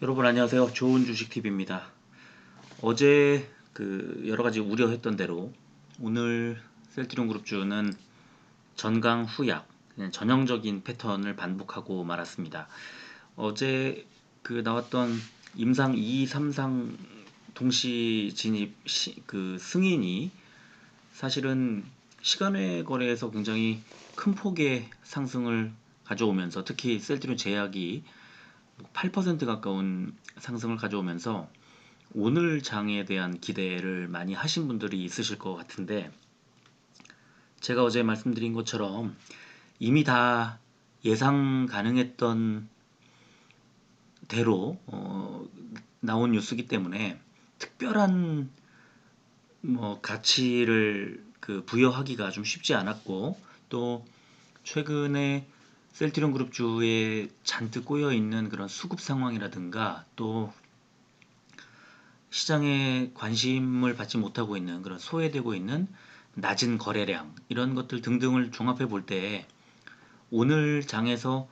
여러분 안녕하세요. 좋은 주식 TV입니다. 어제 여러 가지 우려했던 대로 오늘 셀트리온 그룹주는 전강 후약, 그냥 전형적인 패턴을 반복하고 말았습니다. 어제 나왔던 임상 2, 3상 동시 진입 승인이 사실은 시간외 거래에서 굉장히 큰 폭의 상승을 가져오면서, 특히 셀트리온 제약이 8% 가까운 상승을 가져오면서 오늘 장에 대한 기대를 많이 하신 분들이 있으실 것 같은데, 제가 어제 말씀드린 것처럼 이미 다 예상 가능했던 대로 나온 뉴스이기 때문에 특별한 가치를 부여하기가 좀 쉽지 않았고, 또 최근에 셀트리온 그룹주에 잔뜩 꼬여 있는 그런 수급 상황이라든가, 또 시장에 관심을 받지 못하고 있는 그런 소외되고 있는 낮은 거래량, 이런 것들 등등을 종합해 볼 때 오늘 장에서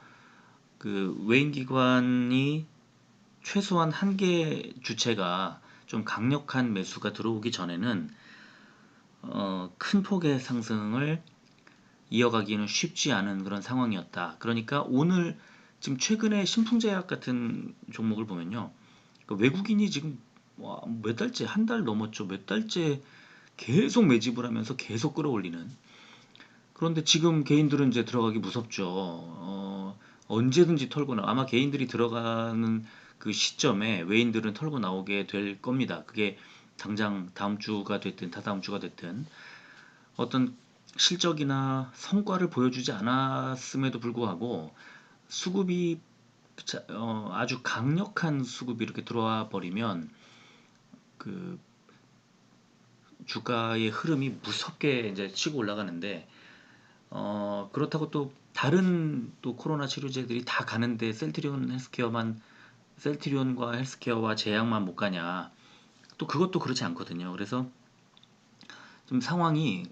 외인 기관이 최소한 한 개 주체가 좀 강력한 매수가 들어오기 전에는 큰 폭의 상승을 이어가기는 쉽지 않은 그런 상황이었다. 그러니까 오늘 지금 최근에 신풍제약 같은 종목을 보면요, 외국인이 지금 몇 달째, 한 달 넘었죠. 몇 달째 계속 매집을 하면서 계속 끌어올리는. 그런데 지금 개인들은 이제 들어가기 무섭죠. 언제든지 털고 아마 개인들이 들어가는 그 시점에 외인들은 털고 나오게 될 겁니다. 그게 당장 다음 주가 됐든 다다음 주가 됐든 어떤 실적이나 성과를 보여주지 않았음에도 불구하고 수급이 아주 강력한 수급이 이렇게 들어와 버리면 그 주가의 흐름이 무섭게 이제 치고 올라가는데, 그렇다고 또 다른 또 코로나 치료제들이 다 가는데 셀트리온과 헬스케어와 제약만 못 가냐? 또 그것도 그렇지 않거든요. 그래서 좀 상황이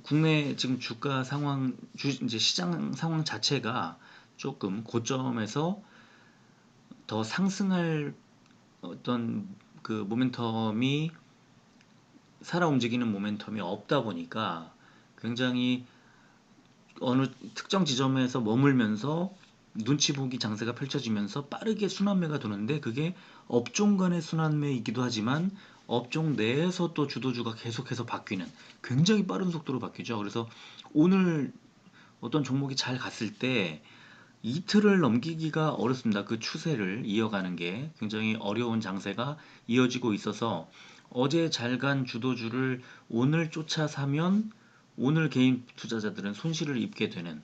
국내 지금 주가 상황, 이제 시장 상황 자체가 조금 고점에서 더 상승할 어떤 모멘텀이, 살아 움직이는 모멘텀이 없다 보니까 굉장히 어느 특정 지점에서 머물면서 눈치 보기 장세가 펼쳐지면서 빠르게 순환매가 도는데, 그게 업종 간의 순환매이기도 하지만 업종 내에서 또 주도주가 계속해서 바뀌는, 굉장히 빠른 속도로 바뀌죠. 그래서 오늘 어떤 종목이 잘 갔을 때 이틀을 넘기기가 어렵습니다. 그 추세를 이어가는 게 굉장히 어려운 장세가 이어지고 있어서 어제 잘 간 주도주를 오늘 쫓아 사면 오늘 개인 투자자들은 손실을 입게 되는,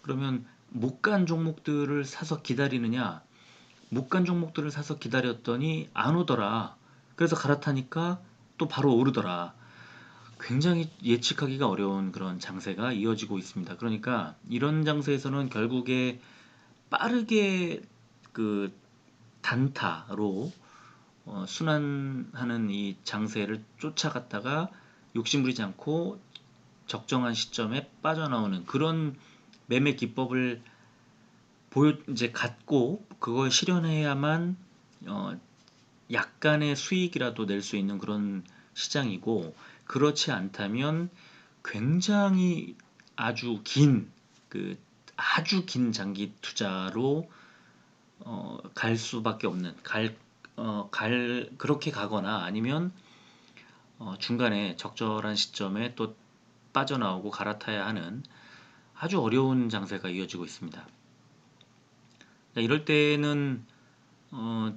그러면 못 간 종목들을 사서 기다리느냐, 못 간 종목들을 사서 기다렸더니 안 오더라. 그래서 갈아타니까 또 바로 오르더라. 굉장히 예측하기가 어려운 그런 장세가 이어지고 있습니다. 그러니까 이런 장세에서는 결국에 빠르게 그 단타로 순환하는 이 장세를 쫓아갔다가 욕심부리지 않고 적정한 시점에 빠져나오는 그런 매매 기법을 이제 갖고 그걸 실현해야만 약간의 수익이라도 낼 수 있는 그런 시장이고, 그렇지 않다면 굉장히 아주 긴 아주 긴 장기 투자로 갈 수밖에 없는, 그렇게 가거나 아니면 중간에 적절한 시점에 또 빠져나오고 갈아타야 하는 아주 어려운 장세가 이어지고 있습니다. 이럴 때는 어,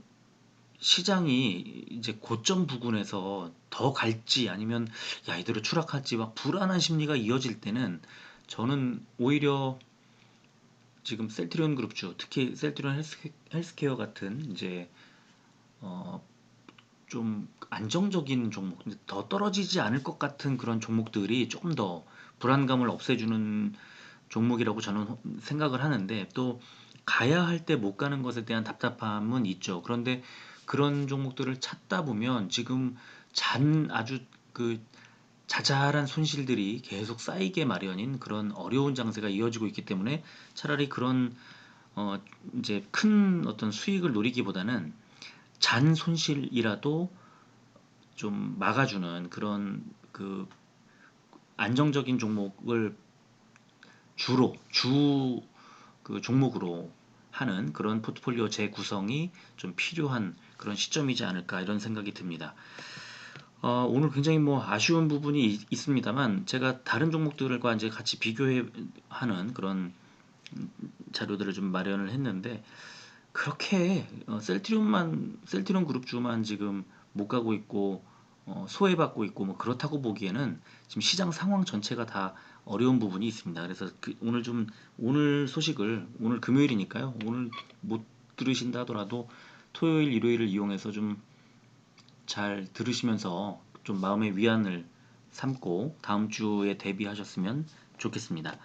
시장이 이제 고점 부근에서 더 갈지 아니면 야 이대로 추락할지 막 불안한 심리가 이어질 때는, 저는 오히려 지금 셀트리온 그룹주, 특히 셀트리온 헬스케어 같은 이제 어, 좀 안정적인 종목, 더 떨어지지 않을 것 같은 그런 종목들이 조금 더 불안감을 없애주는 종목이라고 저는 생각을 하는데, 또 가야 할 때 못 가는 것에 대한 답답함은 있죠. 그런데 그런 종목들을 찾다 보면 지금 아주 자잘한 손실들이 계속 쌓이게 마련인 그런 어려운 장세가 이어지고 있기 때문에 차라리 그런 어, 이제 큰 어떤 수익을 노리기보다는 잔 손실이라도 좀 막아주는 그런 그 안정적인 종목을 주로 주 그 종목으로 하는 그런 포트폴리오 재구성이 좀 필요한 그런 시점이지 않을까 이런 생각이 듭니다. 오늘 굉장히 뭐 아쉬운 부분이 있습니다만 제가 다른 종목들과 이제 같이 비교해 하는 그런 자료들을 좀 마련을 했는데 그렇게 셀트리온 그룹주만 지금 못 가고 있고 소외받고 있고 뭐 그렇다고 보기에는 지금 시장 상황 전체가 다 어려운 부분이 있습니다. 그래서 오늘 소식을 오늘 금요일이니까요. 오늘 못 들으신다 하더라도 토요일, 일요일을 이용해서 좀 잘 들으시면서 좀 마음의 위안을 삼고 다음 주에 대비하셨으면 좋겠습니다.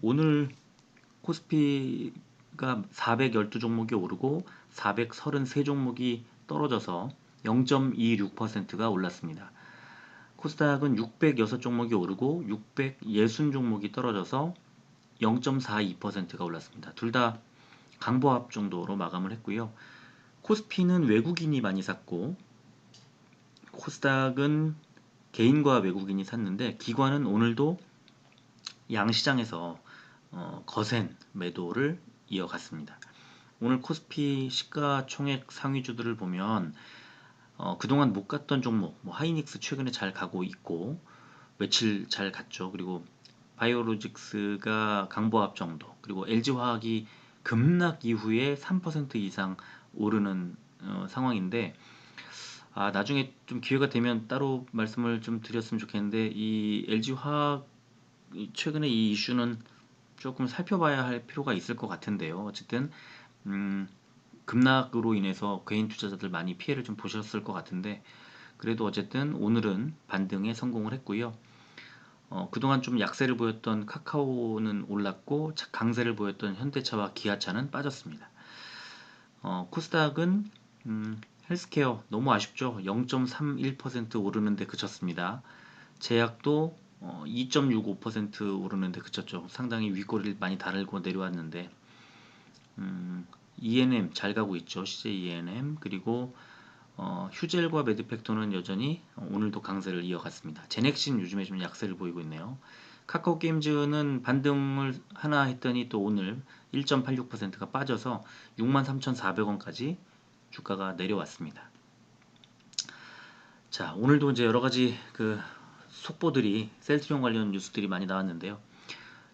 오늘 코스피가 412종목이 오르고 433종목이 떨어져서 0.26%가 올랐습니다. 코스닥은 606종목이 오르고 660종목이 떨어져서 0.42%가 올랐습니다. 둘 다 강보합 정도로 마감을 했고요. 코스피는 외국인이 많이 샀고 코스닥은 개인과 외국인이 샀는데 기관은 오늘도 양시장에서 거센 매도를 이어갔습니다. 오늘 코스피 시가총액 상위주들을 보면 그동안 못 갔던 종목, 뭐 하이닉스 최근에 잘 가고 있고 며칠 잘 갔죠. 그리고 바이오로직스가 강보합 정도, 그리고 LG화학이 급락 이후에 3% 이상 오르는 상황인데 나중에 좀 기회가 되면 따로 말씀을 좀 드렸으면 좋겠는데 이 LG화학 최근에 이 이슈는 조금 살펴봐야 할 필요가 있을 것 같은데요. 어쨌든 음, 급락으로 인해서 개인 투자자들 많이 피해를 좀 보셨을 것 같은데 그래도 어쨌든 오늘은 반등에 성공을 했고요. 그동안 좀 약세를 보였던 카카오는 올랐고 강세를 보였던 현대차와 기아차는 빠졌습니다. 코스닥은 헬스케어 너무 아쉽죠. 0.31% 오르는데 그쳤습니다. 제약도 2.65% 오르는데 그쳤죠. 상당히 윗꼬리를 많이 달고 내려왔는데 E&M 잘 가고 있죠. CJ E&M 그리고 휴젤과 매드팩토는 여전히 오늘도 강세를 이어갔습니다. 제넥신 요즘에 좀 약세를 보이고 있네요. 카카오 게임즈는 반등을 하나 했더니 또 오늘 1.86%가 빠져서 63,400원까지 주가가 내려왔습니다. 자, 오늘도 이제 여러 가지 그 속보들이 셀트리온 관련 뉴스들이 많이 나왔는데요.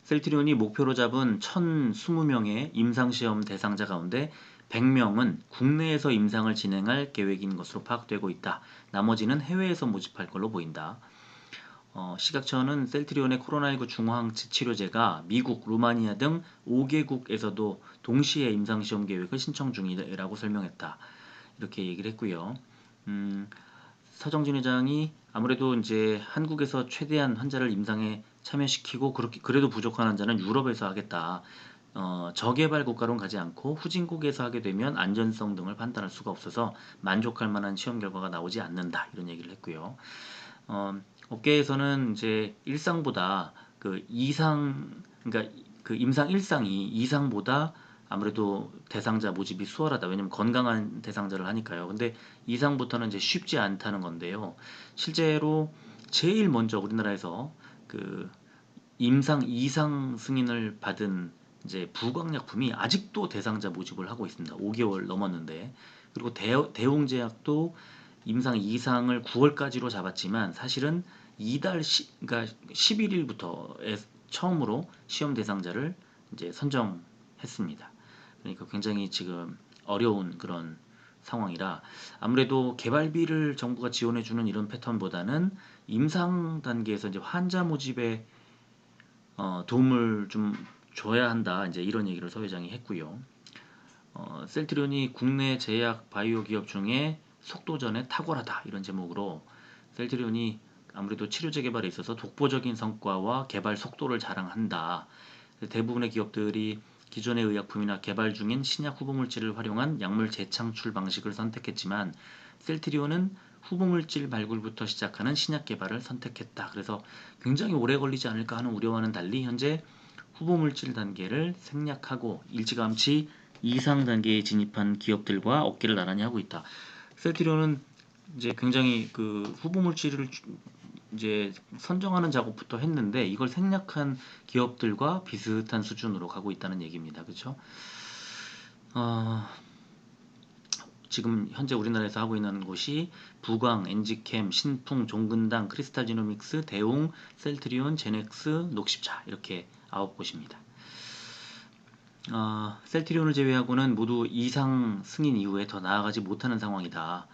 셀트리온이 목표로 잡은 1,020명의 임상시험 대상자 가운데 100명은 국내에서 임상을 진행할 계획인 것으로 파악되고 있다. 나머지는 해외에서 모집할 걸로 보인다. 시각처는 셀트리온의 코로나19 중화항체 치료제가 미국, 루마니아 등 5개국에서도 동시에 임상시험 계획을 신청 중이라고 설명했다. 이렇게 얘기를 했고요. 서정진 회장이 아무래도 이제 한국에서 최대한 환자를 임상에 참여시키고 그래도 부족한 환자는 유럽에서 하겠다. 저개발 국가로는 가지 않고 후진국에서 하게 되면 안전성 등을 판단할 수가 없어서 만족할 만한 시험 결과가 나오지 않는다. 이런 얘기를 했고요. 업계에서는 이제 일상보다 그 이상, 그러니까 그 임상 일상이 이상보다 아무래도 대상자 모집이 수월하다. 왜냐면 건강한 대상자를 하니까요. 근데 이상부터는 이제 쉽지 않다는 건데요. 실제로 제일 먼저 우리나라에서 그 임상 이상 승인을 받은 이제 부광약품이 아직도 대상자 모집을 하고 있습니다. 5개월 넘었는데 그리고 대웅제약도 임상 이상을 9월까지로 잡았지만 사실은 그러니까 11일부터 처음으로 시험 대상자를 이제 선정했습니다. 그러니까 굉장히 지금 어려운 그런 상황이라 아무래도 개발비를 정부가 지원해주는 이런 패턴보다는 임상 단계에서 이제 환자 모집에 도움을 좀 줘야 한다. 이제 이런 얘기를 서 회장이 했고요. 셀트리온이 국내 제약 바이오 기업 중에 속도전에 탁월하다 이런 제목으로 셀트리온이 아무래도 치료제 개발에 있어서 독보적인 성과와 개발 속도를 자랑한다. 대부분의 기업들이 기존의 의약품이나 개발 중인 신약 후보물질을 활용한 약물 재창출 방식을 선택했지만 셀트리온은 후보물질 발굴부터 시작하는 신약 개발을 선택했다. 그래서 굉장히 오래 걸리지 않을까 하는 우려와는 달리 현재 후보 물질 단계를 생략하고 일찌감치 이상 단계에 진입한 기업들과 어깨를 나란히 하고 있다. 셀트리온은 이제 굉장히 그 후보 물질을 이제 선정하는 작업부터 했는데 이걸 생략한 기업들과 비슷한 수준으로 가고 있다는 얘기입니다. 그렇죠? 지금 현재 우리나라에서 하고 있는 곳이 부광, 엔지캠, 신풍, 종근당, 크리스탈지노믹스, 대웅, 셀트리온, 제넥스, 녹십자 이렇게 9곳입니다. 셀트리온을 제외하고는 모두 이상 승인 이후에 더 나아가지 못하는 상황이다.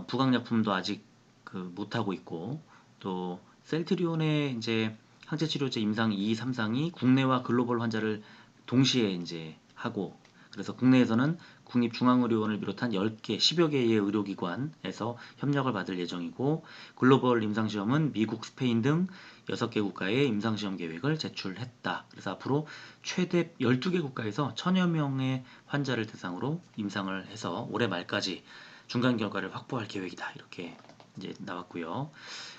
부강약품도 아직 못하고 있고, 또 셀트리온의 이제 항체치료제 임상 2, 3상이 국내와 글로벌 환자를 동시에 이제 하고, 그래서 국내에서는 국립중앙의료원을 비롯한 10개, 10여 개의 의료기관에서 협력을 받을 예정이고, 글로벌 임상시험은 미국, 스페인 등 6개 국가의 임상시험 계획을 제출했다. 그래서 앞으로 최대 12개 국가에서 1000여 명의 환자를 대상으로 임상을 해서 올해 말까지 중간 결과를 확보할 계획이다. 이렇게 이제 나왔고요.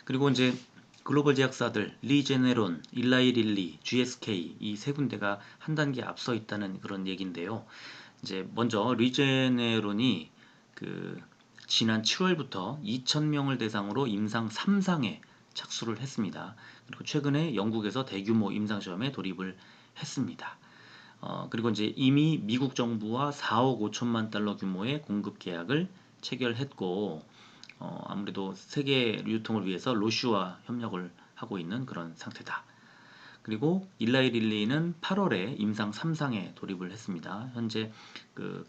그리고 이제 글로벌 제약사들 리제네론, 일라이릴리, GSK 이 세 군데가 한 단계 앞서 있다는 그런 얘기인데요. 이제 먼저 리제네론이 지난 7월부터 2,000명을 대상으로 임상 3상에 착수를 했습니다. 그리고 최근에 영국에서 대규모 임상 시험에 돌입을 했습니다. 그리고 이제 이미 미국 정부와 4억 5천만 달러 규모의 공급 계약을 체결했고, 아무래도 세계 유통을 위해서 로슈와 협력을 하고 있는 그런 상태다. 그리고 일라이릴리는 8월에 임상 3상에 돌입을 했습니다. 현재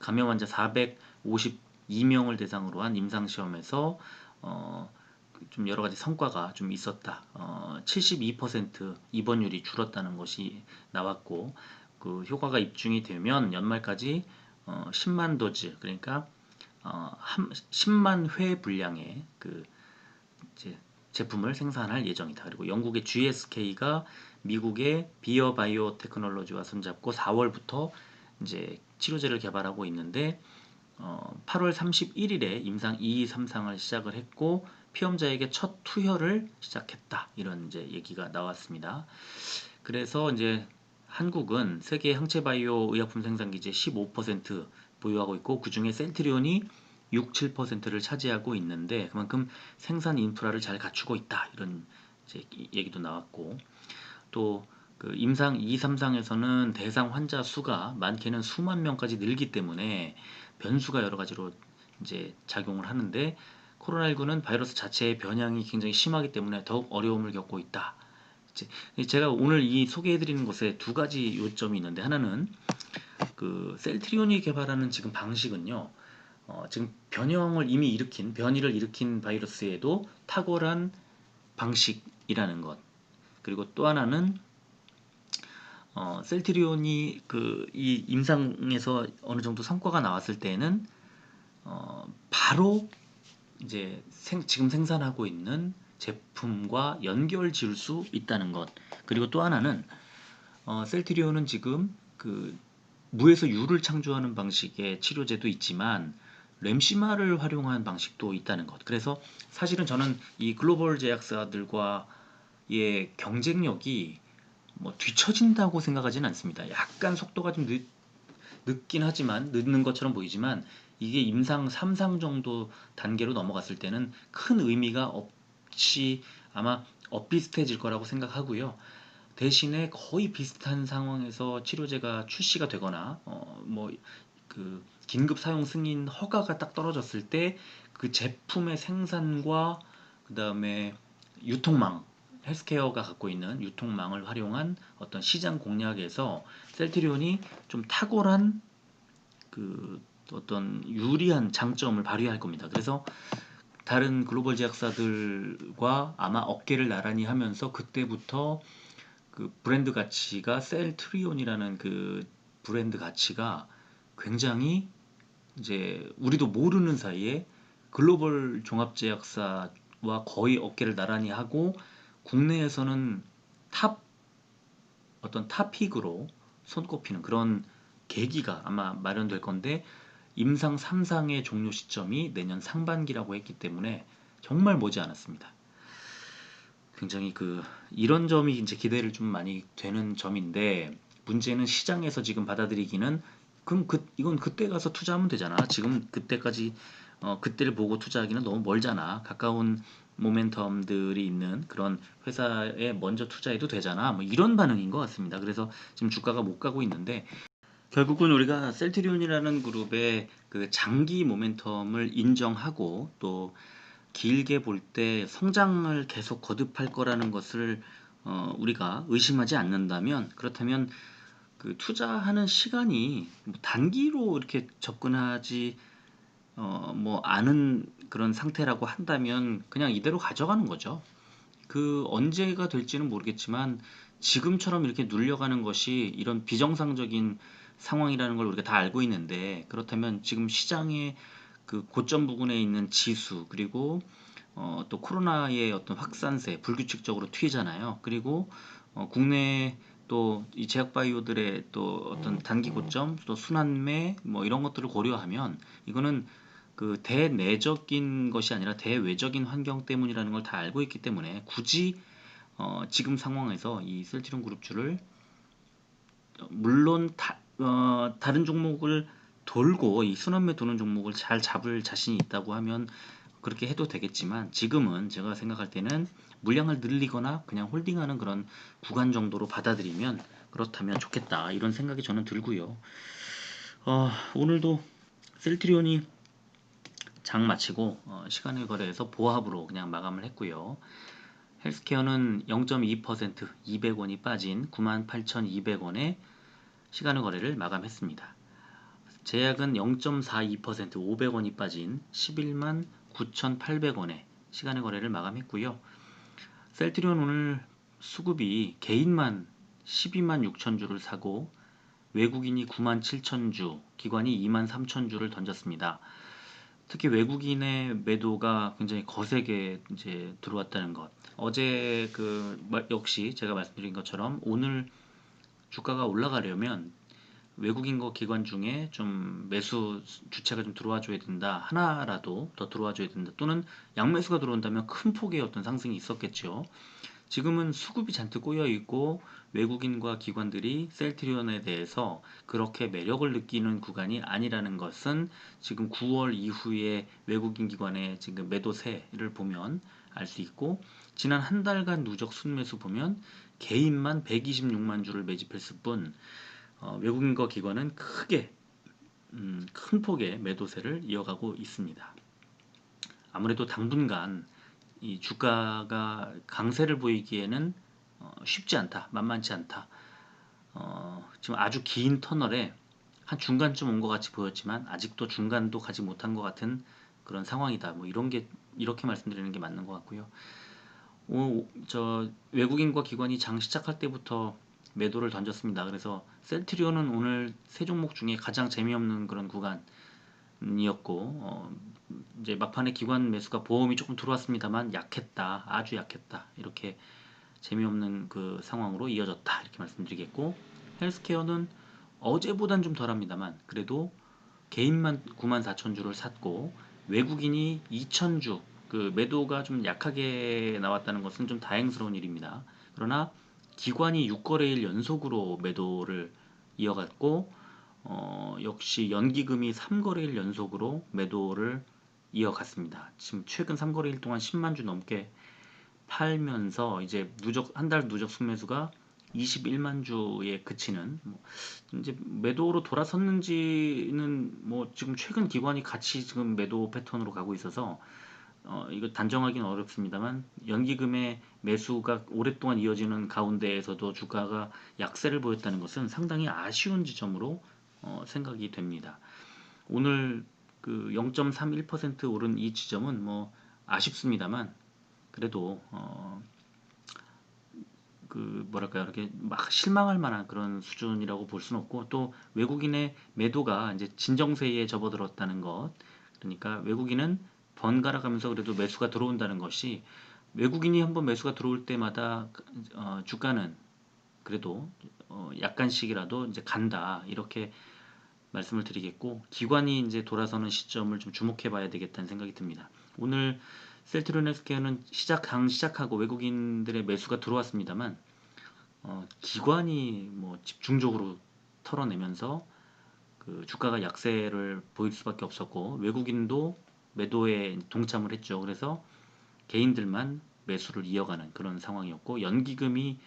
감염 환자 452명을 대상으로 한 임상 시험에서 좀 여러 가지 성과가 좀 있었다. 72% 입원율이 줄었다는 것이 나왔고, 효과가 입증이 되면 연말까지 10만 도즈, 그러니까 10만 회 분량의 제품을 생산할 예정이다. 그리고 영국의 GSK가 미국의 비어 바이오 테크놀로지와 손잡고 4월부터 이제 치료제를 개발하고 있는데 8월 31일에 임상 2, 3상을 시작을 했고 피험자에게 첫 투여를 시작했다. 이런 이제 얘기가 나왔습니다. 그래서 이제 한국은 세계 항체 바이오 의약품 생산 기지의 15% 보유하고 있고 그중에 셀트리온이 6, 7%를 차지하고 있는데 그만큼 생산 인프라를 잘 갖추고 있다. 이런 이제 얘기도 나왔고 또 임상 2, 3상에서는 대상 환자 수가 많게는 수만 명까지 늘기 때문에 변수가 여러 가지로 이제 작용을 하는데 코로나19는 바이러스 자체의 변형이 굉장히 심하기 때문에 더욱 어려움을 겪고 있다. 제가 오늘 이 소개해드리는 것에 두 가지 요점이 있는데 하나는 셀트리온이 개발하는 지금 방식은요. 지금 변이를 일으킨 바이러스에도 탁월한 방식이라는 것. 그리고 또 하나는 셀트리온이 이 임상에서 어느 정도 성과가 나왔을 때에는 바로 이제 지금 생산하고 있는 제품과 연결 지을 수 있다는 것. 그리고 또 하나는 셀트리온은 지금 무에서 유를 창조하는 방식의 치료제도 있지만 램시마를 활용한 방식도 있다는 것. 그래서 사실은 저는 이 글로벌 제약사들과의 경쟁력이 뭐 뒤처진다고 생각하지는 않습니다. 약간 속도가 좀 늦긴 하지만 늦는 것처럼 보이지만 이게 임상 3상 정도 단계로 넘어갔을 때는 큰 의미가 없이 아마 엇비슷해질 거라고 생각하고요. 대신에 거의 비슷한 상황에서 치료제가 출시가 되거나 긴급 사용 승인 허가가 딱 떨어졌을 때 그 제품의 생산과 그 다음에 유통망 헬스케어가 갖고 있는 유통망을 활용한 어떤 시장 공략에서 셀트리온이 좀 탁월한 어떤 유리한 장점을 발휘할 겁니다. 그래서 다른 글로벌 제약사들과 아마 어깨를 나란히 하면서 그때부터 브랜드 가치가 셀트리온이라는 브랜드 가치가 굉장히 이제 우리도 모르는 사이에 글로벌 종합제약사와 거의 어깨를 나란히 하고 국내에서는 어떤 탑픽으로 손꼽히는 그런 계기가 아마 마련될 건데 임상 3상의 종료 시점이 내년 상반기라고 했기 때문에 정말 머지 않았습니다. 굉장히 이런 점이 이제 기대를 좀 많이 되는 점인데, 문제는 시장에서 지금 받아들이기는, 그럼 이건 그때 가서 투자하면 되잖아. 지금 그때까지 그때를 보고 투자하기는 너무 멀잖아. 가까운 모멘텀들이 있는 그런 회사에 먼저 투자해도 되잖아. 뭐 이런 반응인 것 같습니다. 그래서 지금 주가가 못 가고 있는데, 결국은 우리가 셀트리온이라는 그룹의 그 장기 모멘텀을 인정하고, 또 길게 볼 때 성장을 계속 거듭할 거라는 것을 우리가 의심하지 않는다면, 그렇다면 그 투자하는 시간이 뭐 단기로 이렇게 접근하지 뭐 않은 그런 상태라고 한다면 그냥 이대로 가져가는 거죠. 그 언제가 될지는 모르겠지만, 지금처럼 이렇게 눌려가는 것이 이런 비정상적인 상황이라는 걸 우리가 다 알고 있는데, 그렇다면 지금 시장의 그 고점 부근에 있는 지수, 그리고 또 코로나의 어떤 확산세 불규칙적으로 튀잖아요. 그리고 국내 또 이 제약바이오들의 또 어떤 단기 고점, 또 순환매 뭐 이런 것들을 고려하면, 이거는 그 대내적인 것이 아니라 대외적인 환경 때문이라는 걸 다 알고 있기 때문에, 굳이 지금 상황에서 이 셀트리온 그룹주를 물론 다른 종목을 돌고 이 순환매 도는 종목을 잘 잡을 자신이 있다고 하면 그렇게 해도 되겠지만, 지금은 제가 생각할 때는 물량을 늘리거나 그냥 홀딩하는 그런 구간 정도로 받아들이면 그렇다면 좋겠다, 이런 생각이 저는 들고요. 오늘도 셀트리온이 장 마치고 시간을 거래해서 보합으로 그냥 마감을 했고요. 헬스케어는 0.2% 200원이 빠진 98,200원에 시간을 거래를 마감했습니다. 제약은 0.42% 500원이 빠진 11만 9,800원에 시간의 거래를 마감했고요. 셀트리온 오늘 수급이 개인만 12만 6천 주를 사고, 외국인이 9만 7천 주, 기관이 2만 3천 주를 던졌습니다. 특히 외국인의 매도가 굉장히 거세게 이제 들어왔다는 것. 어제 역시 제가 말씀드린 것처럼 오늘 주가가 올라가려면 외국인과 기관 중에 좀 매수 주체가 좀 들어와 줘야 된다. 하나라도 더 들어와 줘야 된다. 또는 양매수가 들어온다면 큰 폭의 어떤 상승이 있었겠죠. 지금은 수급이 잔뜩 꼬여 있고, 외국인과 기관들이 셀트리온에 대해서 그렇게 매력을 느끼는 구간이 아니라는 것은 지금 9월 이후에 외국인 기관의 지금 매도세를 보면 알 수 있고, 지난 한 달간 누적 순매수 보면 개인만 126만 주를 매집했을 뿐, 외국인과 기관은 크게 큰 폭의 매도세를 이어가고 있습니다. 아무래도 당분간 이 주가가 강세를 보이기에는 쉽지 않다, 만만치 않다. 지금 아주 긴 터널에 한 중간쯤 온 것 같이 보였지만 아직도 중간도 가지 못한 것 같은 그런 상황이다. 뭐 이런 게, 이렇게 말씀드리는 게 맞는 것 같고요. 저 외국인과 기관이 장 시작할 때부터 매도를 던졌습니다. 그래서 셀트리온은 오늘 세 종목 중에 가장 재미없는 그런 구간이었고, 이제 막판에 기관 매수가 보험이 조금 들어왔습니다만 약했다, 아주 약했다, 이렇게 재미없는 그 상황으로 이어졌다, 이렇게 말씀드리겠고, 헬스케어는 어제보단 좀 덜합니다만 그래도 개인만 9만 4천 주를 샀고, 외국인이 2천 주, 그 매도가 좀 약하게 나왔다는 것은 좀 다행스러운 일입니다. 그러나 기관이 6거래일 연속으로 매도를 이어갔고, 역시 연기금이 3거래일 연속으로 매도를 이어갔습니다. 지금 최근 3거래일 동안 10만 주 넘게 팔면서 이제 한 달 누적 순매수가 21만 주에 그치는, 뭐 이제 매도로 돌아섰는지는 뭐 지금 최근 기관이 같이 지금 매도 패턴으로 가고 있어서 이거 단정하기는 어렵습니다만, 연기금의 매수가 오랫동안 이어지는 가운데에서도 주가가 약세를 보였다는 것은 상당히 아쉬운 지점으로 생각이 됩니다. 오늘 그 0.31% 오른 이 지점은 뭐 아쉽습니다만, 그래도 그 뭐랄까요, 이렇게 막 실망할 만한 그런 수준이라고 볼 수는 없고, 또 외국인의 매도가 이제 진정세에 접어들었다는 것, 그러니까 외국인은 번갈아 가면서 그래도 매수가 들어온다는 것이, 외국인이 한번 매수가 들어올 때마다 주가는 그래도 약간씩이라도 이제 간다, 이렇게 말씀을 드리겠고, 기관이 이제 돌아서는 시점을 좀 주목해 봐야 되겠다는 생각이 듭니다. 오늘 셀트리온 헬스케어는 시작하고 외국인들의 매수가 들어왔습니다만 기관이 뭐 집중적으로 털어내면서 그 주가가 약세를 보일 수밖에 없었고 외국인도 매도에 동참을 했죠. 그래서 개인들만 매수를 이어가는 그런 상황이었고 연기금이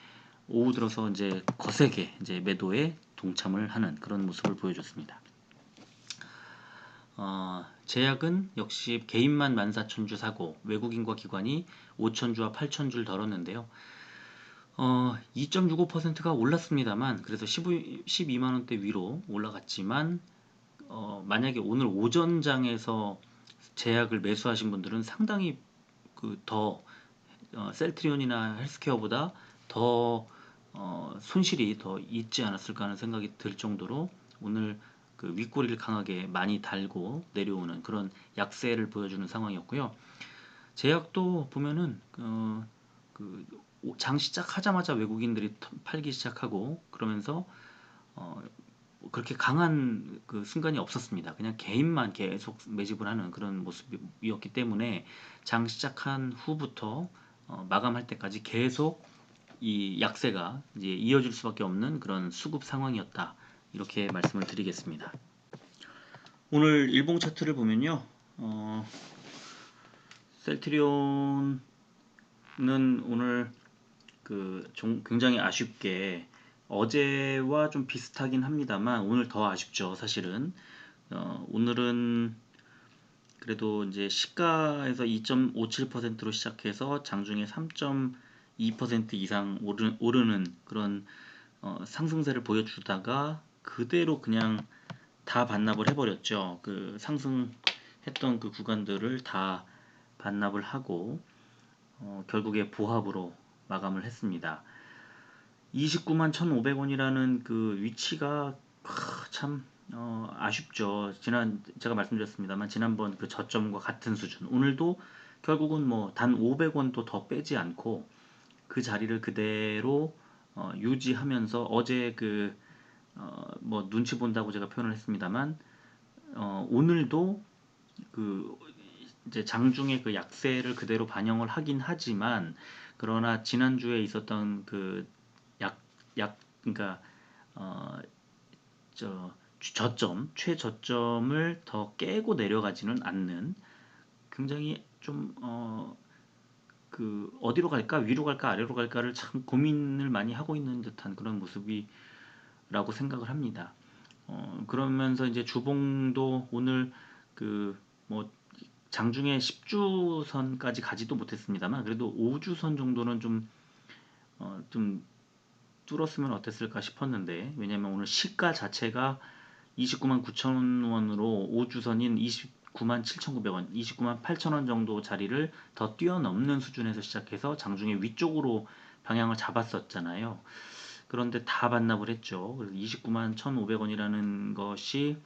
오후 들어서 이제 거세게 이제 매도에 동참을 하는 그런 모습을 보여줬습니다. 제약은 역시 개인만 14,000주 사고 외국인과 기관이 5,000주와 8,000주를 덜었는데요. 2.65%가 올랐습니다만 그래서 12만원대 위로 올라갔지만 만약에 오늘 오전장에서 제약을 매수하신 분들은 상당히 더 셀트리온이나 헬스케어보다 더 손실이 더 있지 않았을까 하는 생각이 들 정도로 오늘 그 윗꼬리를 강하게 많이 달고 내려오는 그런 약세를 보여주는 상황이었고요. 제약도 보면은 그 장 시작하자마자 외국인들이 팔기 시작하고 그러면서 그렇게 강한 그 순간이 없었습니다. 그냥 개인만 계속 매집을 하는 그런 모습이었기 때문에 장 시작한 후부터 마감할 때까지 계속 이 약세가 이제 이어질 수밖에 없는 그런 수급 상황이었다. 이렇게 말씀을 드리겠습니다. 오늘 일봉 차트를 보면요. 셀트리온은 오늘 굉장히 아쉽게 어제와 좀 비슷하긴 합니다만 오늘 더 아쉽죠, 사실은. 오늘은 그래도 이제 시가에서 2.57%로 시작해서 장중에 3.2% 이상 오르는 그런 상승세를 보여주다가 그대로 그냥 다 반납을 해버렸죠. 그 상승했던 그 구간들을 다 반납을 하고 결국에 보합으로 마감을 했습니다. 29만 1,500원이라는 그 위치가 참 아쉽죠. 제가 말씀드렸습니다만 지난번 그 저점과 같은 수준. 오늘도 결국은 뭐 단 500원도 더 빼지 않고 그 자리를 그대로 유지하면서 어제 뭐 눈치 본다고 제가 표현을 했습니다만 오늘도 그 이제 장중에 그 약세를 그대로 반영을 하긴 하지만 그러나 지난주에 있었던 그러니까 어, 최저점을 더 깨고 내려가지는 않는 굉장히 좀 어디로 갈까 위로 갈까 아래로 갈까를 참 고민을 많이 하고 있는 듯한 그런 모습이라고 생각을 합니다. 그러면서 이제 주봉도 오늘 뭐 장중에 10주선까지 가지도 못했습니다만 그래도 5주선 정도는 좀 뚫었으면 어땠을까 싶었는데 왜냐면 오늘 시가 자체가 29만 9천 원으로 5주선인 29만 7,900원, 29만 8천 원 정도 자리를 더 뛰어넘는 수준에서 시작해서 장중에 위쪽으로 방향을 잡았었잖아요. 그런데 다 반납을 했죠. 그래서 29만 1,500원이라는 것이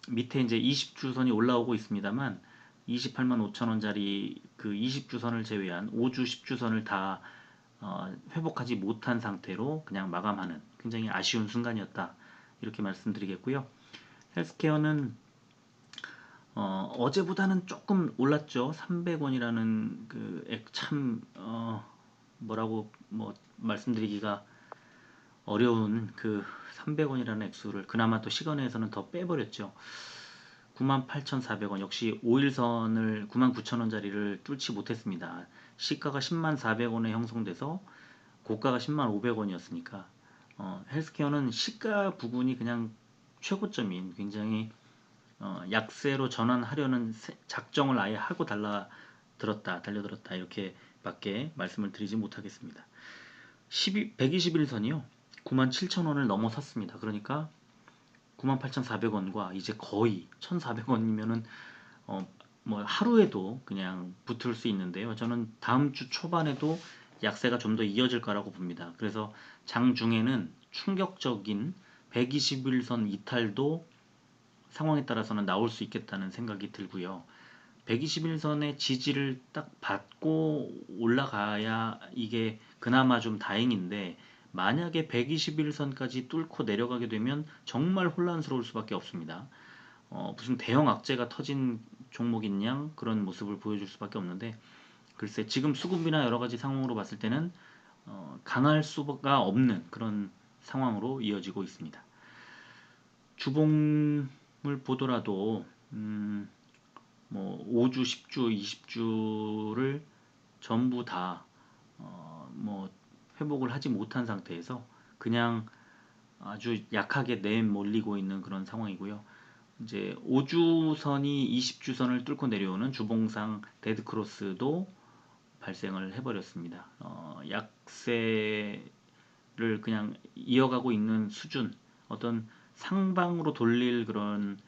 밑에 이제 20주선이 올라오고 있습니다만 28만 5천 원짜리 그 20주선을 제외한 5주, 10주선을 다 회복하지 못한 상태로 그냥 마감하는 굉장히 아쉬운 순간이었다. 이렇게 말씀드리겠고요. 헬스케어는 어제보다는 조금 올랐죠. 300원이라는 참 뭐라고 뭐 말씀드리기가 어려운 그 300원이라는 액수를 그나마 또 시간에서는 더 빼버렸죠. 98,400원 역시 5일선을 99,000원짜리를 뚫지 못했습니다. 시가가 10만 400원에 형성돼서 고가가 10만 500원이었으니까 헬스케어는 시가 부분이 그냥 최고점인 굉장히 약세로 전환하려는 작정을 아예 하고 달려들었다 이렇게밖에 말씀을 드리지 못하겠습니다. 121선이요 97,000원을 넘어섰습니다. 그러니까 98,400원과 이제 거의 1,400원이면은 뭐 하루에도 그냥 붙을 수 있는데요. 저는 다음 주 초반에도 약세가 좀 더 이어질 거라고 봅니다. 그래서 장중에는 충격적인 121선 이탈도 상황에 따라서는 나올 수 있겠다는 생각이 들고요. 121선의 지지를 딱 받고 올라가야 이게 그나마 좀 다행인데 만약에 121선까지 뚫고 내려가게 되면 정말 혼란스러울 수밖에 없습니다. 무슨 대형 악재가 터진 종목인 양 그런 모습을 보여줄 수밖에 없는데, 글쎄 지금 수급이나 여러 가지 상황으로 봤을 때는 강할 수가 없는 그런 상황으로 이어지고 있습니다. 주봉을 보더라도 뭐 5주, 10주, 20주를 전부 다 뭐 회복을 하지 못한 상태에서 그냥 아주 약하게 내몰리고 있는 그런 상황이고요. 이제 5주선이 20주선을 뚫고 내려오는 주봉상 데드크로스도 발생을 해버렸습니다. 약세를 그냥 이어가고 있는 수준, 어떤 상방으로 돌릴 그런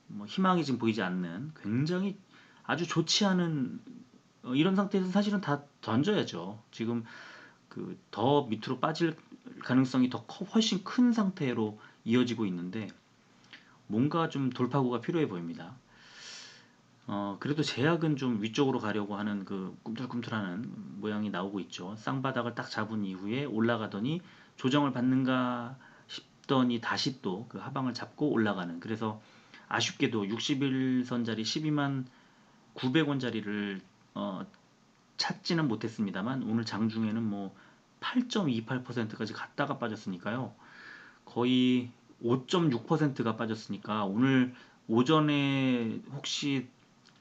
뭐 희망이 지금 보이지 않는, 굉장히 아주 좋지 않은 이런 상태에서 사실은 다 던져야죠. 지금 그 더 밑으로 빠질 가능성이 더 훨씬 큰 상태로 이어지고 있는데, 뭔가 좀 돌파구가 필요해 보입니다. 그래도 제약은 좀 위쪽으로 가려고 하는 그 꿈틀꿈틀하는 모양이 나오고 있죠. 쌍바닥을 딱 잡은 이후에 올라가더니 조정을 받는가 싶더니 다시 또 그 하방을 잡고 올라가는. 그래서 아쉽게도 61선짜리 12만 900원짜리를 찾지는 못했습니다만, 오늘 장중에는 뭐 8.28%까지 갔다가 빠졌으니까요. 거의 5.6%가 빠졌으니까, 오늘 오전에 혹시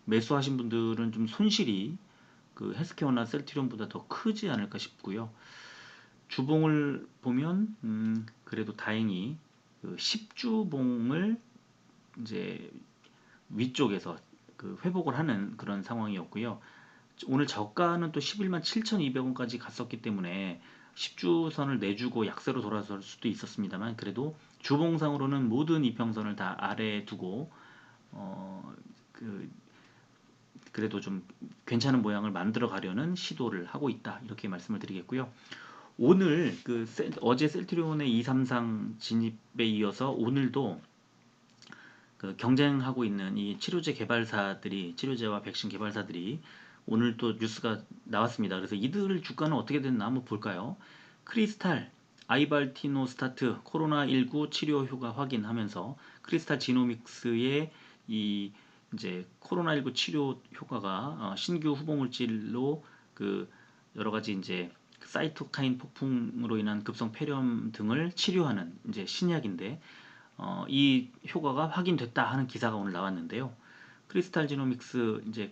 매수하신 분들은 좀 손실이 그 헬스케어나 셀트리온보다 더 크지 않을까 싶고요. 주봉을 보면 그래도 다행히 그 10주봉을 이제 위쪽에서 그 회복을 하는 그런 상황이었고요. 오늘 저가는 또 11만 7,200원까지 갔었기 때문에 10주선을 내주고 약세로 돌아설 수도 있었습니다만, 그래도 주봉상으로는 모든 이평선을 다 아래에 두고 그 그래도 좀 괜찮은 모양을 만들어 가려는 시도를 하고 있다, 이렇게 말씀을 드리겠고요. 오늘 그 어제 셀트리온의 233 진입에 이어서 오늘도 그 경쟁하고 있는 이 치료제와 백신 개발사들이 오늘 또 뉴스가 나왔습니다. 그래서 이들 주가는 어떻게 됐나 한번 볼까요? 크리스탈, 아이발티노 스타트, 코로나19 치료 효과 확인하면서 크리스탈 지노믹스의 이 이제 코로나19 치료 효과가 신규 후보 물질로 그 여러 가지 이제 사이토카인 폭풍으로 인한 급성 폐렴 등을 치료하는 이제 신약인데, 이 효과가 확인됐다 하는 기사가 오늘 나왔는데요. 크리스탈 지노믹스 이제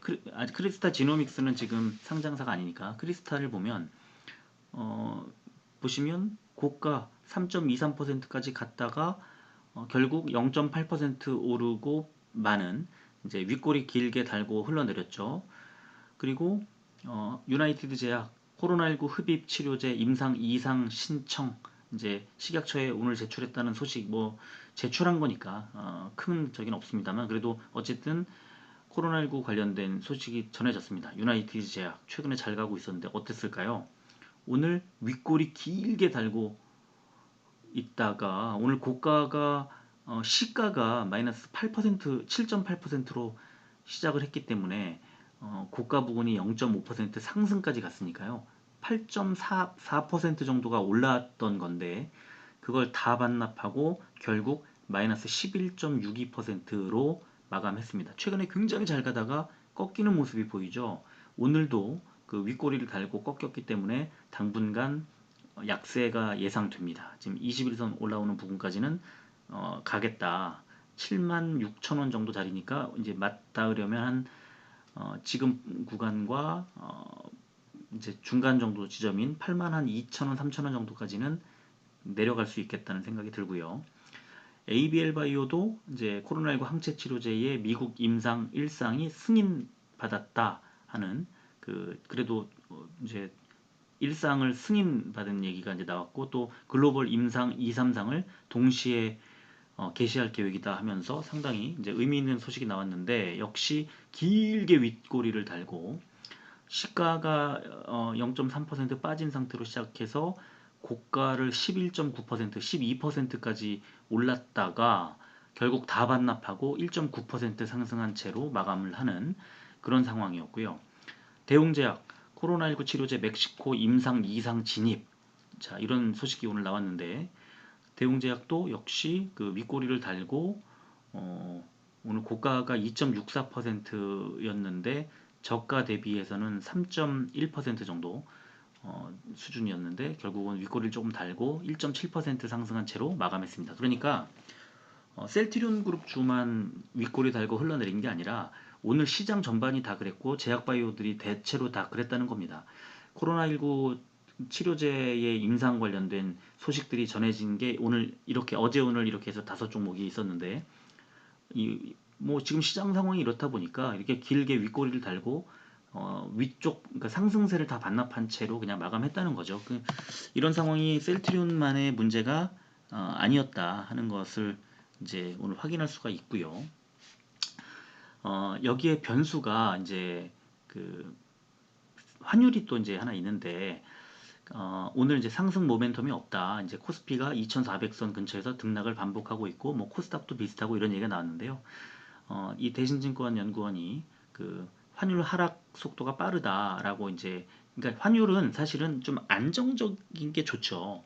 크리스탈 지노믹스는 지금 상장사가 아니니까, 크리스탈을 보면 보시면 고가 3.23%까지 갔다가 결국 0.8% 오르고 마는, 이제 윗꼬리 길게 달고 흘러내렸죠. 그리고 유나이티드 제약 코로나19 흡입 치료제 임상 2상 신청 이제 식약처에 오늘 제출했다는 소식, 뭐 제출한 거니까 큰 적은 없습니다만, 그래도 어쨌든 코로나19 관련된 소식이 전해졌습니다. 유나이티드 제약 최근에 잘 가고 있었는데 어땠을까요? 오늘 윗골이 길게 달고 있다가 오늘 고가가 시가가 마이너스 8%, 7.8%로 시작을 했기 때문에 고가 부분이 0.5% 상승까지 갔으니까요. 8.4% 정도가 올랐던 건데, 그걸 다 반납하고 결국 마이너스 11.62%로 마감했습니다. 최근에 굉장히 잘 가다가 꺾이는 모습이 보이죠. 오늘도 그 윗꼬리를 달고 꺾였기 때문에 당분간 약세가 예상됩니다. 지금 21선 올라오는 부분까지는 가겠다. 76,000원 정도 자리니까 이제 맞닿으려면 한 지금 구간과 이제 중간 정도 지점인 8만 한 2,000원, 3,000원 정도까지는 내려갈 수 있겠다는 생각이 들고요. ABL 바이오도 이제 코로나19 항체 치료제의 미국 임상 1상이 승인받았다 하는 그래도 이제 1상을 승인받은 얘기가 이제 나왔고, 또 글로벌 임상 2, 3상을 동시에 개시할 계획이다 하면서 상당히 이제 의미 있는 소식이 나왔는데, 역시 길게 윗꼬리를 달고 시가가 0.3% 빠진 상태로 시작해서 고가를 11.9%, 12%까지 올랐다가 결국 다 반납하고 1.9% 상승한 채로 마감을 하는 그런 상황이었고요. 대웅제약 코로나19 치료제 멕시코 임상 2상 진입, 자 이런 소식이 오늘 나왔는데, 대웅제약도 역시 그 윗꼬리를 달고 오늘 고가가 2.64%였는데 저가 대비해서는 3.1% 정도 수준이었는데 결국은 윗꼬리를 조금 달고 1.7% 상승한 채로 마감했습니다. 그러니까 셀트리온 그룹주만 윗꼬리 달고 흘러내린 게 아니라 오늘 시장 전반이 다 그랬고 제약바이오들이 대체로 다 그랬다는 겁니다. 코로나19 치료제의 임상 관련된 소식들이 전해진 게 오늘 이렇게 어제 오늘 이렇게 해서 5종목이 있었는데 뭐 지금 시장 상황이 이렇다 보니까 이렇게 길게 윗꼬리를 달고 위쪽 그러니까 상승세를 다 반납한 채로 그냥 마감했다는 거죠. 이런 상황이 셀트리온만의 문제가 아니었다 하는 것을 이제 오늘 확인할 수가 있고요. 여기에 변수가 이제 그 환율이 또 이제 하나 있는데 오늘 이제 상승 모멘텀이 없다. 이제 코스피가 2,400선 근처에서 등락을 반복하고 있고 뭐 코스닥도 비슷하고 이런 얘기가 나왔는데요. 이 대신증권 연구원이 그 환율 하락 속도가 빠르다라고 이제 그러니까 환율은 사실은 좀 안정적인 게 좋죠.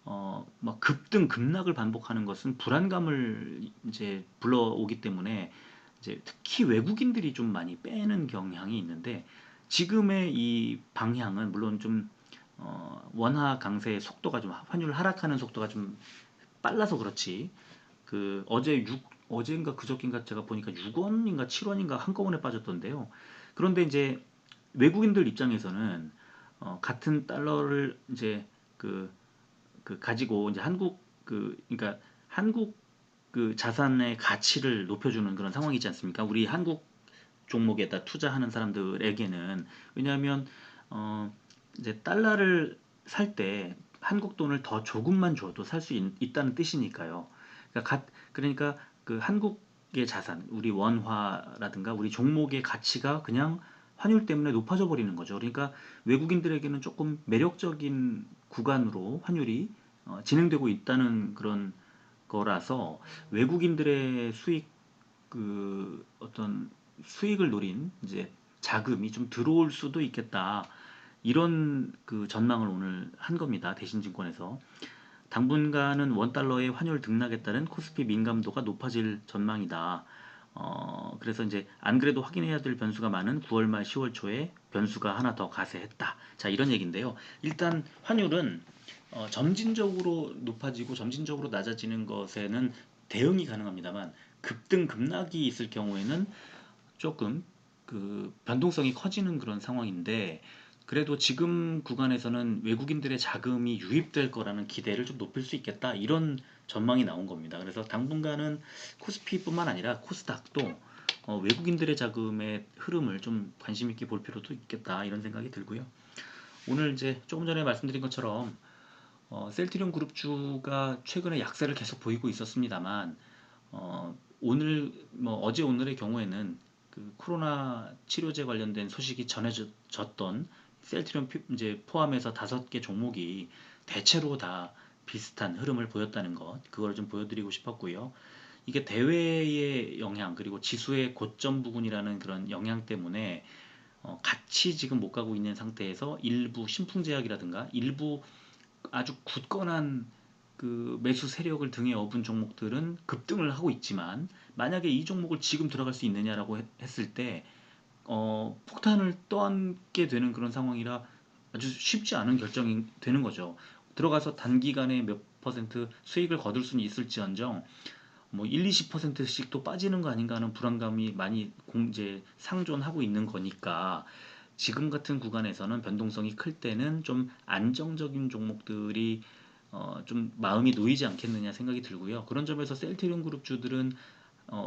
막 급등 급락을 반복하는 것은 불안감을 이제 불러오기 때문에 이제 특히 외국인들이 좀 많이 빼는 경향이 있는데 지금의 이 방향은 물론 좀 원화 강세의 속도가 좀 환율 하락하는 속도가 좀 빨라서 그렇지 어제인가 그저께인가 제가 보니까 6원인가 7원인가 한꺼번에 빠졌던데요. 그런데 이제 외국인들 입장에서는 같은 달러를 이제 그, 가지고 이제 그러니까 한국 그 자산의 가치를 높여주는 그런 상황이지 않습니까? 우리 한국 종목에다 투자하는 사람들에게는 왜냐하면 이제 달러를 살 때 한국 돈을 더 조금만 줘도 살 수 있다는 뜻이니까요. 그러니까 그 한국의 자산, 우리 원화라든가 우리 종목의 가치가 그냥 환율 때문에 높아져 버리는 거죠. 그러니까 외국인들에게는 조금 매력적인 구간으로 환율이 진행되고 있다는 그런 거라서 외국인들의 수익 어떤 수익을 노린 이제 자금이 좀 들어올 수도 있겠다. 이런 그 전망을 오늘 한 겁니다. 대신증권에서. 당분간은 원달러의 환율 등락에 따른 코스피 민감도가 높아질 전망이다. 그래서 이제 안 그래도 확인해야 될 변수가 많은 9월 말 10월 초에 변수가 하나 더 가세했다. 자, 이런 얘기인데요. 일단 환율은 점진적으로 높아지고 점진적으로 낮아지는 것에는 대응이 가능합니다만 급등 급락이 있을 경우에는 조금 그 변동성이 커지는 그런 상황인데 그래도 지금 구간에서는 외국인들의 자금이 유입될 거라는 기대를 좀 높일 수 있겠다 이런 전망이 나온 겁니다. 그래서 당분간은 코스피뿐만 아니라 코스닥도 외국인들의 자금의 흐름을 좀 관심 있게 볼 필요도 있겠다 이런 생각이 들고요. 오늘 이제 조금 전에 말씀드린 것처럼 셀트리온 그룹주가 최근에 약세를 계속 보이고 있었습니다만 오늘 뭐 어제 오늘의 경우에는 그 코로나 치료제 관련된 소식이 전해졌던 셀트리온 이제 포함해서 5개 종목이 대체로 다 비슷한 흐름을 보였다는 것, 그걸 좀 보여드리고 싶었고요. 이게 대외의 영향 그리고 지수의 고점 부근이라는 그런 영향 때문에 같이 지금 못 가고 있는 상태에서 일부 신풍제약이라든가 일부 아주 굳건한 그 매수 세력을 등에 업은 종목들은 급등을 하고 있지만 만약에 이 종목을 지금 들어갈 수 있느냐라고 했을 때 폭탄을 떠안게 되는 그런 상황이라 아주 쉽지 않은 결정이 되는 거죠. 들어가서 단기간에 몇 퍼센트 수익을 거둘 수는 있을지언정 뭐 1, 20%씩 또 빠지는 거 아닌가 하는 불안감이 많이 이제 상존하고 있는 거니까 지금 같은 구간에서는 변동성이 클 때는 좀 안정적인 종목들이 좀 마음이 놓이지 않겠느냐 생각이 들고요. 그런 점에서 셀트리온 그룹주들은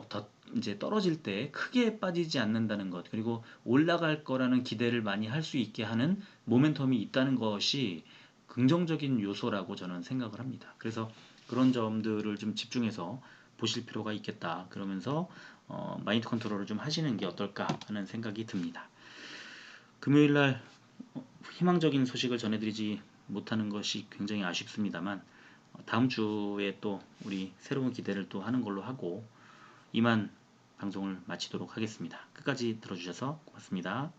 더 이제 떨어질 때 크게 빠지지 않는다는 것 그리고 올라갈 거라는 기대를 많이 할 수 있게 하는 모멘텀이 있다는 것이 긍정적인 요소라고 저는 생각을 합니다. 그래서 그런 점들을 좀 집중해서 보실 필요가 있겠다. 그러면서 마인드 컨트롤을 좀 하시는 게 어떨까 하는 생각이 듭니다. 금요일 날 희망적인 소식을 전해드리지 못하는 것이 굉장히 아쉽습니다만 다음 주에 또 우리 새로운 기대를 또 하는 걸로 하고 이만 방송을 마치도록 하겠습니다. 끝까지 들어주셔서 고맙습니다.